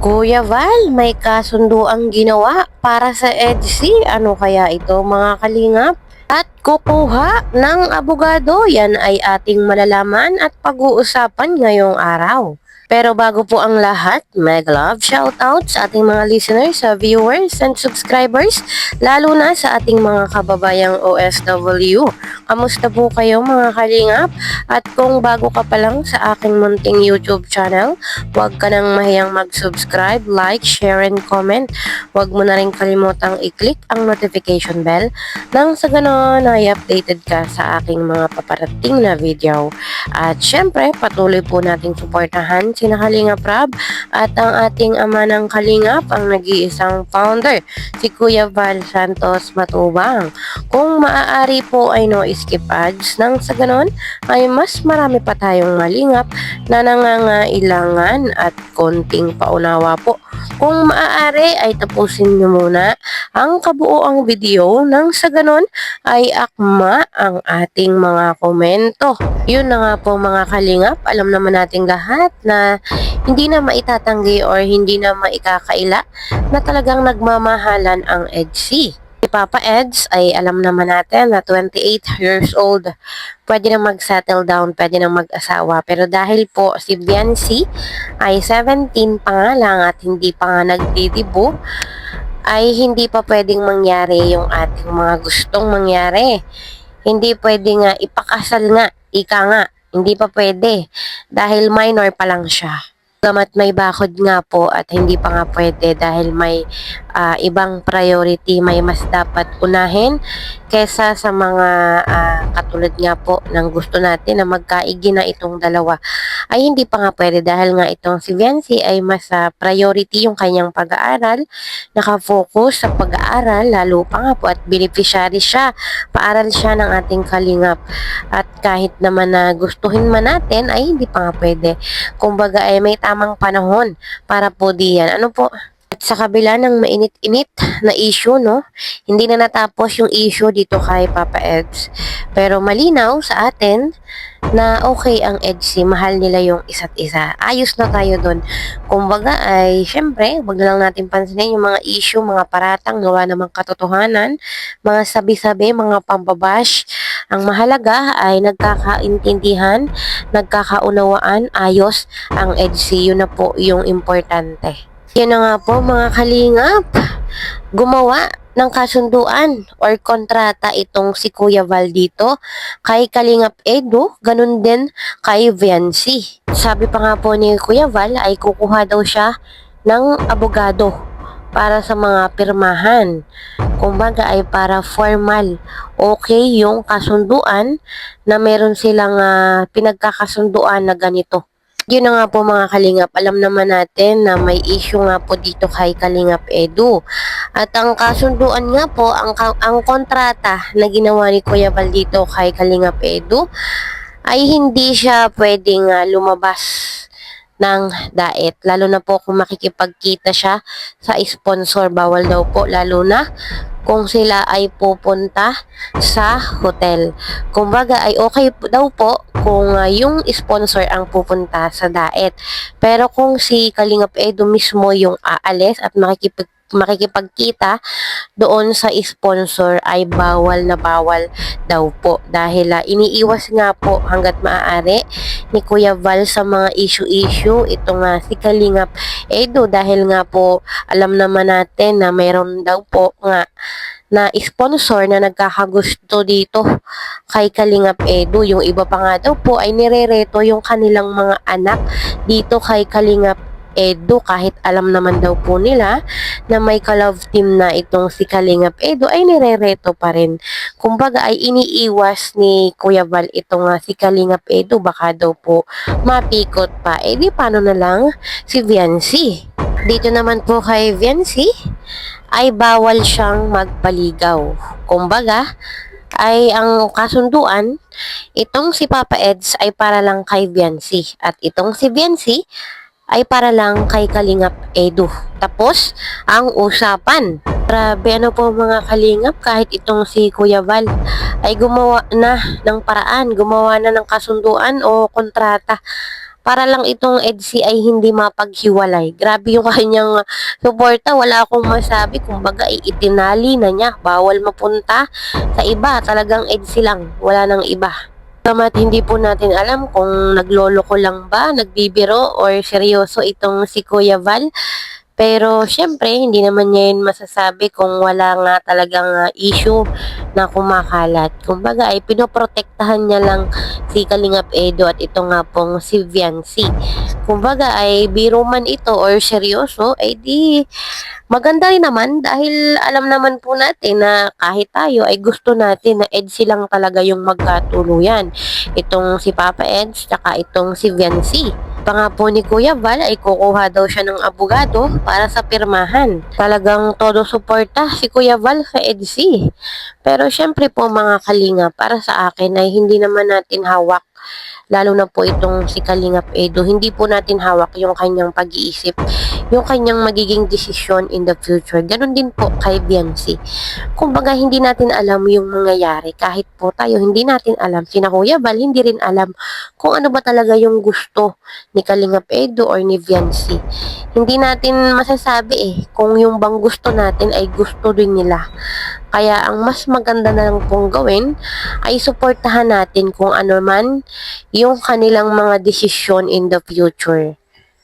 Kuya Val, may kasunduang ginawa para sa EDSI. Ano kaya ito mga kalingap? At kukuha ng abogado, yan ay ating malalaman at pag-uusapan ngayong araw. Pero bago po ang lahat, mega love shoutout sa ating mga listeners, sa viewers and subscribers, lalo na sa ating mga kababayang OFW. Kamusta po kayo mga kalingap? At kung bago ka pa lang sa aking munting YouTube channel, huwag ka nang mahiyang mag-subscribe, like, share, and comment. Huwag mo na rin kalimutang i-click ang notification bell nang sa ganon ay updated ka sa aking mga paparating na video. At syempre, patuloy po nating suportahan sina Kalingap Rab at ang ating ama ng Kalingap, ang nag-iisang founder, si Kuya Val Santos Matubang. Kung maaari po ay no skip ads nang sa ganon ay mas marami pa tayong malingap na nangangailangan at konting paunawa po. Kung maaari ay tapusin nyo muna ang kabuoang video nang sa ganon ay akma ang ating mga komento. Yun na nga po mga kalingap, alam naman nating lahat na hindi na maitatanggi or hindi na maikakaila na talagang nagmamahalan ang EDSI. Si Papa Eds ay alam naman natin na 28 years old, pwede na mag-settle down, pwede na mag-asawa. Pero dahil po si Biancy ay 17 pa nga lang at hindi pa nga nagdidibo, ay hindi pa pwedeng mangyari yung ating mga gustong mangyari. Hindi pwede nga ipakasal nga, ika nga, hindi pa pwede dahil minor pa lang siya. Gamat may bakod nga po at hindi pa nga pwede dahil may ibang priority, may mas dapat unahin kesa sa mga katulad nga po ng gusto natin na magkaigi na itong dalawa ay hindi pa nga pwede dahil nga itong si Viancy ay mas priority yung kanyang pag-aaral, nakafocus sa pag-aaral lalo pa nga po at beneficiary siya, paaral siya ng ating kalingap at kahit naman na gustuhin man natin ay hindi pa nga pwede. Kumbaga ay may tamang panahon para po diyan. Ano po? At sa kabila ng mainit-init na issue, no, hindi na natapos yung issue dito kay Papa Eds. Pero malinaw sa atin na okay ang EDSI, mahal nila yung isa't isa. Ayos na tayo doon. Kumbaga ay, syempre, wag na lang natin pansinin yung mga issue, mga paratang, gawa namang katotohanan, mga sabi-sabi, mga pambabash. Ang mahalaga ay nagkakaintindihan, nagkakaunawaan, ayos ang EDSI. Yun na po yung importante. Yan na nga po mga kalingap, gumawa ng kasunduan or kontrata itong si Kuya Val dito kay Kalingap Edu, ganun din kay Viancy. Sabi pa nga po ni Kuya Val ay kukuha daw siya ng abogado para sa mga pirmahan. Kumbaga ay para formal. Okay yung kasunduan na meron silang pinagkakasunduan na ganito. Yun na nga po mga kalingap, alam naman natin na may issue nga po dito kay Kalingap Edu. At ang kasunduan nga po, ang kontrata na ginawa ni Kuya Val dito kay Kalingap Edu ay hindi siya pwedeng lumabas ng daet. Lalo na po kung makikipagkita siya sa sponsor, bawal daw po, lalo na kung sila ay pupunta sa hotel. Kumbaga ay okay daw po kung yung sponsor ang pupunta sa daet. Pero kung si Kalingap Edu mismo yung aalis at makikipagkita doon sa sponsor ay bawal na bawal daw po dahil iniiwas nga po hanggat maaari ni Kuya Val sa mga issue itong si Kalingap Edu dahil nga po alam naman natin na mayroon daw po nga na sponsor na nagkakagusto dito kay Kalingap Edu. Yung iba pa nga daw po ay nirereto yung kanilang mga anak dito kay Kalingap Edu kahit alam naman daw po nila na may ka-love team na itong si Kalingap Edu ay nirereto pa rin. Kumbaga ay iniiwas ni Kuya Val itong si Kalingap Edu baka daw po mapikot pa. Eh di paano na lang si Viancy? Dito naman po kay Viancy ay bawal siyang magpaligaw. Kumbaga ay ang kasunduan, itong si Papa Eds ay para lang kay Viancy at itong si Viancy ay para lang kay Kalingap Edu. Tapos, ang usapan. Grabe ano po mga kalingap, kahit itong si Kuya Val ay gumawa na ng paraan, gumawa na ng kasunduan o kontrata para lang itong EDSI ay hindi mapaghiwalay. Grabe yung kanyang suporta, wala akong masabi, kumbaga itinali na niya, bawal mapunta sa iba, talagang EDSI lang, wala nang iba. Bagamat hindi po natin alam kung nagloloko lang ba, nagbibiro, or seryoso itong si Kuya Val. Pero syempre, hindi naman niya yun masasabi kung wala nga talagang issue na kumakalat. Kumbaga ay pinoprotektahan niya lang si Kalingap Edo at ito nga pong si Viancy. Kumbaga ay biro man ito or seryoso, ay di maganda rin naman dahil alam naman po natin na kahit tayo ay gusto natin na EDSI lang talaga yung magkatuluyan. Itong si Papa Eds, tsaka itong si Viancy. Pa nga po ni Kuya Val ay kukuha daw siya ng abogado para sa pirmahan. Talagang todo suporta si Kuya Val sa EDSI. Pero syempre po mga kalinga, para sa akin ay hindi naman natin hawak, lalo na po itong si Kalingap Edo, hindi po natin hawak yung kanyang pag-iisip, yung kanyang magiging desisyon in the future. Ganon din po kay Viancy. Kumbaga, hindi natin alam yung mangyayari. Kahit po tayo, hindi natin alam. Sina Kuya Val, hindi rin alam kung ano ba talaga yung gusto ni Kalingap Edo or ni Viancy. Hindi natin masasabi kung yung bang gusto natin ay gusto din nila. Kaya ang mas maganda na lang pong gawin ay suportahan natin kung ano man yung kanilang mga desisyon in the future.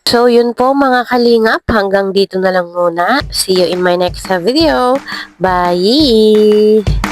So, yun po mga kalingap. Hanggang dito na lang muna. See you in my next video. Bye!